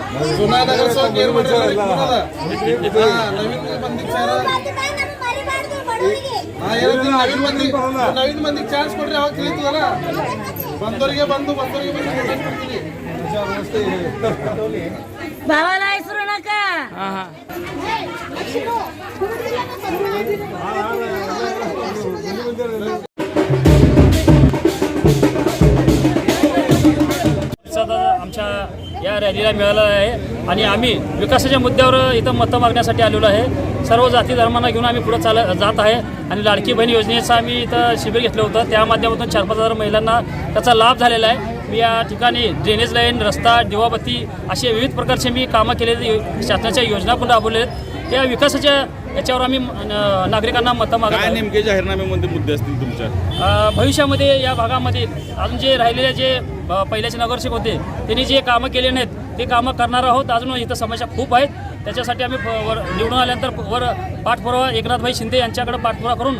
जुना नगरसेवक नवीन मंदिर नवीन मंदिर ಚಾನ್ಸ್ ಕೊಡ್ರಿ ಅವಾಗ ತಿಳಿತದಲ್ಲ ಬಂದವರಿಗೆ ಬಂದು भावाला विसरू नका. आमच्या या रॅलीला मिळाला आहे आणि आम्ही विकासाच्या मुद्द्यावर इथं मतं मागण्यासाठी आलेलो आहे. सर्व जाती धर्मांना घेऊन आम्ही पुढे जात आहे आणि लाडकी बहीण योजनेचं आम्ही इथं शिबिर घेतलं होतं. त्या माध्यमातून 4-5 हजार महिलांना त्याचा लाभ झालेला आहे. मी या ठिकाणी ड्रेनेज लाईन, रस्ता, दिवाबत्ती असे विविध प्रकारचे मी कामं केलेले, शासनाच्या योजना पण राबवल्या आहेत. या विकासाच्या याच्यावर आम्ही नागरिकांना मतं मागत. नेमके जाहीरनाम्यामध्ये मुद्दे असतील तुमच्या भविष्यामध्ये या भागामध्ये अजून जे राहिलेले जे पहिल्याचे नगरसेवक होते त्यांनी जे कामं केले नाहीत ते कामं करणार आहोत. अजून इथं समस्या खूप आहेत. त्याच्यासाठी आम्ही निवडून आल्यानंतर पाठपुरावा एकनाथभाई शिंदे यांच्याकडे पाठपुरावा करून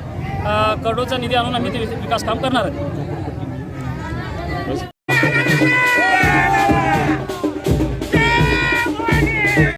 करोडोचा निधी आणून आम्ही ते विकास काम करणार आहोत.